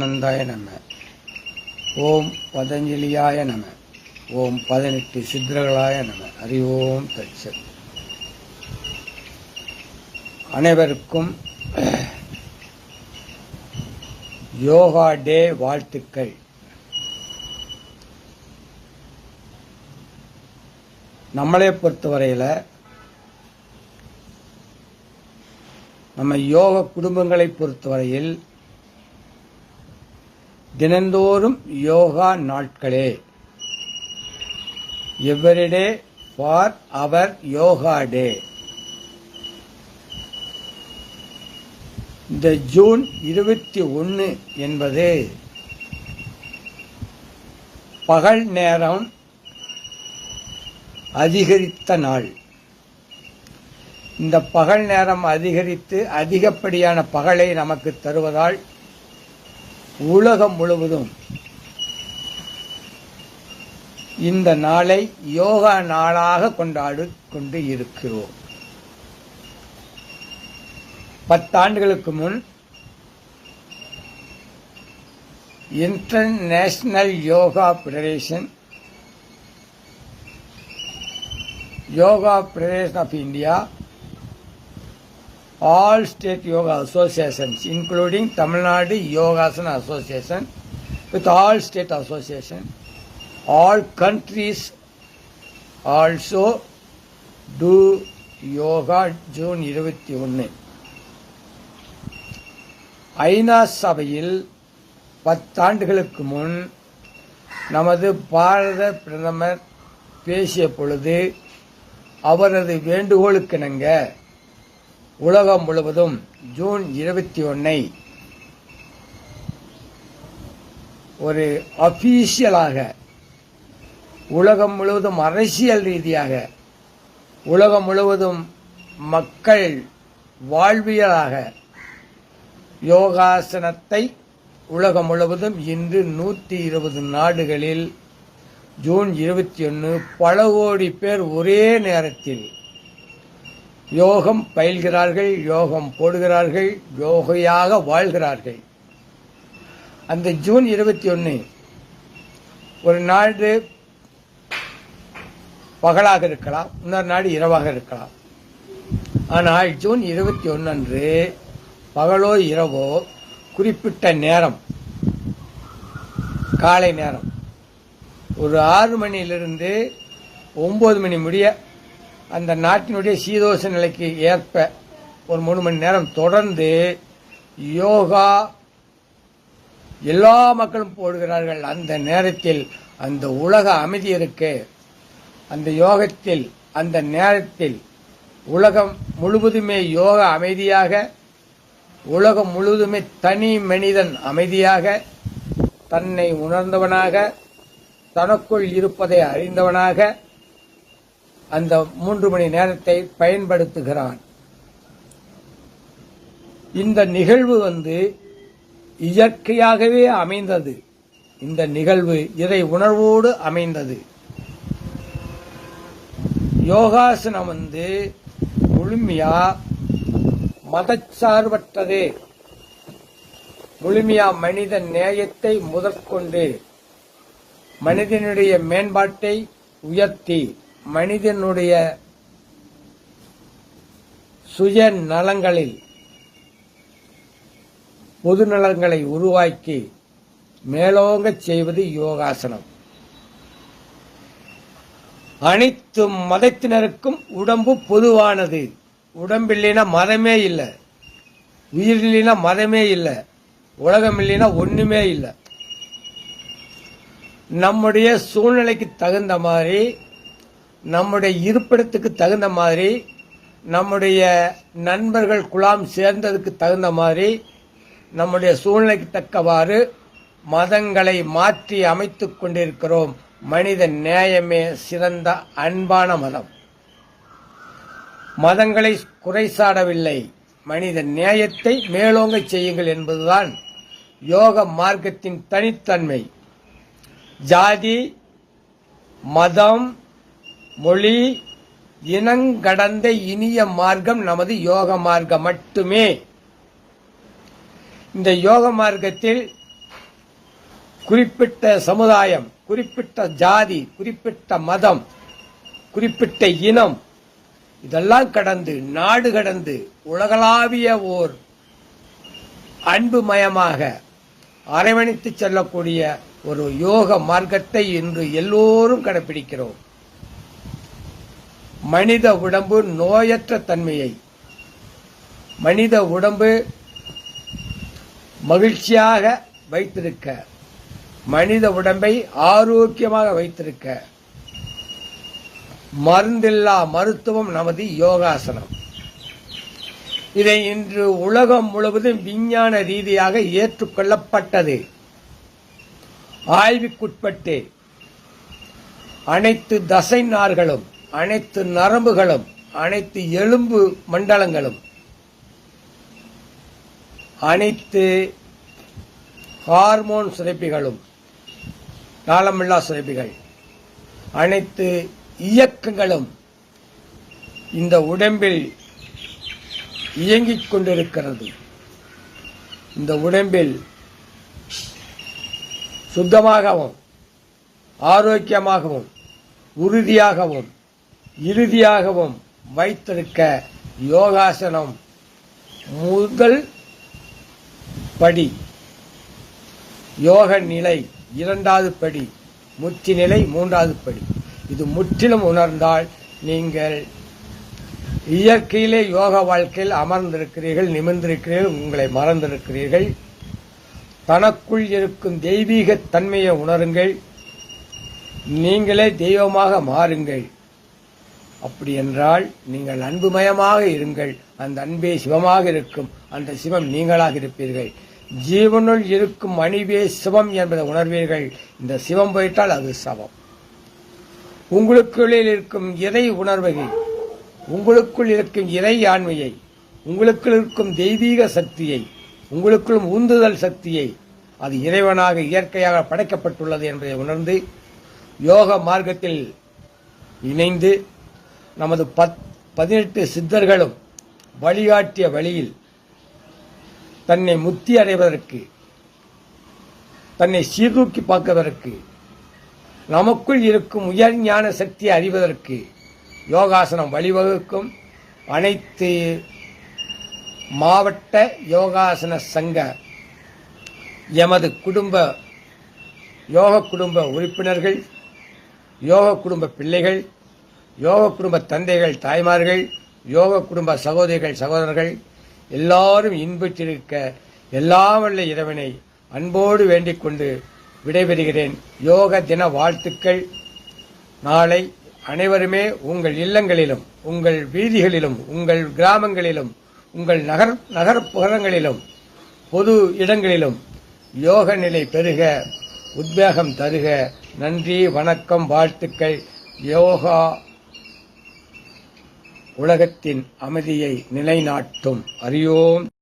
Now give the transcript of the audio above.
சிவானந்தாய நம. ஓம் பதஞ்சலியாய நம. ஓம் 18 சித்தர்களாய நம. ஹரி ஓம் தத்சத். அனைவருக்கும் யோகா டே வாழ்த்துக்கள். நம்மளை பொறுத்தவரையில் நம்ம யோக குடும்பங்களை பொறுத்தவரையில் தினந்தோறும் யோகா நாட்களே. எவ்ரிடே ஃபார் அவர் யோகா டே. இந்த ஜூன் 21 என்பது பகல் நேரம் அதிகரித்த நாள். இந்த பகல் நேரம் அதிகரித்து அதிகப்படியான பகலை நமக்கு தருவதால் உலகம் முழுவதும் இந்த நாளை யோகா நாளாக கொண்டாடி கொண்டு இருக்கிறோம். 10 ஆண்டுகளுக்கு முன் international yoga federation of India, all state yoga associations including Tamil Nadu Yogasana Association, with all state association, all countries also do yoga June 21. ஐநா சபையில் 10 ஆண்டுகளுக்கு முன் நமது பாரத பிரதமர் பேசிய பொழுது அவரது வேண்டுகோளுக்கிணங்க உலகம் முழுவதும் ஜூன் 21 ஒரு அபிஷியலாக உலகம் முழுவதும் அரசியல் ரீதியாக உலகம் முழுவதும் மக்கள் வாழ்வியலாக யோகாசனத்தை உலகம் முழுவதும் இன்று 120 நாடுகளில் ஜூன் 21 பல கோடி பேர் ஒரே நேரத்தில் யோகம் பயில்கிறார்கள், யோகம் போடுகிறார்கள், யோகையாக வாழ்கிறார்கள். அந்த ஜூன் 21 ஒரு நாடு பகலாக இருக்கலாம், இன்னொரு நாடு இரவாக இருக்கலாம். ஆனால் ஜூன் 21 அன்று பகலோ இரவோ குறிப்பிட்ட நேரம், காலை நேரம் ஒரு 6 மணியிலிருந்து 9 மணி முடிய அந்த நாட்டினுடைய சீதோஷ நிலைக்கு ஏற்ப ஒரு 3 மணி நேரம் தொடர்ந்து யோகா எல்லா மக்களும் போடுகிறார்கள். அந்த நேரத்தில் அந்த உலக அமைதி இருக்கு. அந்த யோகத்தில் அந்த நேரத்தில் உலகம் முழுவதுமே யோக அமைதியாக, உலகம் முழுவதுமே தனி மனிதன் அமைதியாக, தன்னை உணர்ந்தவனாக, தனக்குள் இருப்பதை அறிந்தவனாக அந்த 3 மணி நேரத்தை பயன்படுத்துகிறான். இந்த நிகழ்வு இயற்கையாகவே அமைந்தது. இந்த நிகழ்வு இறை உணர்வோடு அமைந்தது. யோகாசனம் முழுமையா மதச்சார்பற்றது. முழுமையா மனித நேயத்தை முதற்கொண்டு மனிதனுடைய மேம்பாட்டை உயர்த்தி மனிதனுடைய சுய நலங்களில் பொது நலங்களை உருவாக்கி மேலோங்க செய்வது யோகாசனம். அனைத்து மதத்தினருக்கும் உடம்பு பொதுவானது. உடம்பில்லைனா மதமே இல்லை, உயிர் இல்லைனா மதமே இல்லை, உலகம் இல்லைனா ஒண்ணுமே இல்லை. நம்முடைய சூழ்நிலைக்கு தகுந்த மாதிரி, நம்முடைய இருப்பிடத்துக்கு தகுந்த மாதிரி, நம்முடைய நண்பர்கள் குழாம் சேர்ந்ததுக்கு தகுந்த மாதிரி, நம்முடைய சூழ்நிலைக்கு தக்கவாறு மதங்களை மாற்றி அமைத்துக் கொண்டிருக்கிறோம். மனித நேயமே சிறந்த அன்பான மதம். மதங்களை குறைசாடவில்லை, மனித நேயத்தை மேலோங்க செய்யுங்கள் என்பதுதான் யோக மார்க்கத்தின் தனித்தன்மை. ஜாதி, மதம், மொழி, இனங்கடந்த இனிய மார்க்கம் நமது யோக மார்க்கம் மட்டுமே. இந்த யோக மார்க்கத்தில் குறிப்பிட்ட சமுதாயம், குறிப்பிட்ட ஜாதி, குறிப்பிட்ட மதம், குறிப்பிட்ட இனம், இதெல்லாம் கடந்து நாடு கடந்து உலகளாவிய ஓர் அன்புமயமாக அரவணைத்து செல்லக்கூடிய ஒரு யோக மார்க்கத்தை இன்று எல்லோரும் கடைபிடிக்கிறோம். மனித உடம்பு நோயற்ற தன்மையை, மனித உடம்பு மகிழ்ச்சியாக வைத்திருக்க, மனித உடம்பை ஆரோக்கியமாக வைத்திருக்க மருந்தில்லா மருத்துவம் நமது யோகாசனம். இதை இன்று உலகம் முழுவதும் விஞ்ஞான ரீதியாக ஏற்றுக்கொள்ளப்பட்டது. ஆய்வுக்குட்பட்டு அனைத்து தசை நார்களும், அனைத்து நரம்புகளும், அனைத்து எலும்பு மண்டலங்களும், அனைத்து ஹார்மோன் சுரப்பிகளும், நாளமில்லா சுரப்பிகள், அனைத்து இயக்கங்களும் இந்த உடம்பில் இயங்கிக் கொண்டிருக்கிறது. இந்த உடம்பில் சுத்தமாகவும் ஆரோக்கியமாகவும் உறுதியாகவும் இறுதியாகவும் வைத்திருக்க யோகாசனம் முதல் படி. யோக நிலை இரண்டாவது படி, முத்தி நிலை மூன்றாவது படி. இது முற்றிலும் உணர்ந்தால் நீங்கள் இயற்கையிலே யோக வாழ்க்கையில் அமர்ந்திருக்கிறீர்கள், நிமிர்ந்திருக்கிறீர்கள், உங்களை மறந்திருக்கிறீர்கள். தனக்குள் இருக்கும் தெய்வீக தன்மையை உணருங்கள். நீங்களே தெய்வமாக மாறுங்கள். அப்படி என்றால் நீங்கள் அன்புமயமாக இருங்கள். அந்த அன்பே சிவமாக இருக்கும். அந்த சிவம் நீங்களாக இருப்பீர்கள். ஜீவனுள் இருக்கும் அணிவே சிவம் என்பதை உணர்வீர்கள். இந்த சிவம் போயிட்டால் அது சவம். உங்களுக்குள்ளே இருக்கும் இறை உணர்வை, உங்களுக்குள் இருக்கும் இறை ஆண்மையை, உங்களுக்குள் இருக்கும் தெய்வீக சக்தியை, உங்களுக்குள் உந்துதல் சக்தியை, அது இறைவனாக இயற்கையாக படைக்கப்பட்டுள்ளது என்பதை உணர்ந்து யோக மார்க்கத்தில் இணைந்து நமது 18 சித்தர்களும் வழிகாட்டிய வழியில் தன்னை முத்தி அடைவதற்கு, தன்னை சீர்தூக்கி பார்ப்பதற்கு, நமக்குள் இருக்கும் உயர் ஞான சக்தியை அறிவதற்கு யோகாசனம் வழிவகுக்கும். அனைத்து மாவட்ட யோகாசன சங்க எமது யோக குடும்ப உறுப்பினர்கள், யோக குடும்ப பிள்ளைகள், யோக குடும்ப தந்தைகள் தாய்மார்கள், யோக குடும்ப சகோதரிகள் சகோதரர்கள் எல்லாரும் இன்பற்றிருக்க எல்லாம் வல்ல இறைவனை அன்போடு வேண்டிக் கொண்டு விடைபெறுகிறேன். யோக தின வாழ்த்துக்கள். நாளை அனைவருமே உங்கள் இல்லங்களிலும், உங்கள் வீதிகளிலும், உங்கள் கிராமங்களிலும், உங்கள் நகர்ப்புறங்களிலும், பொது இடங்களிலும் யோக நிலை பெருக, உத்வேகம் தருக. நன்றி, வணக்கம், வாழ்த்துக்கள். யோகா உலகத்தின் அமைதியை நிலைநாட்டும். அறியோம்.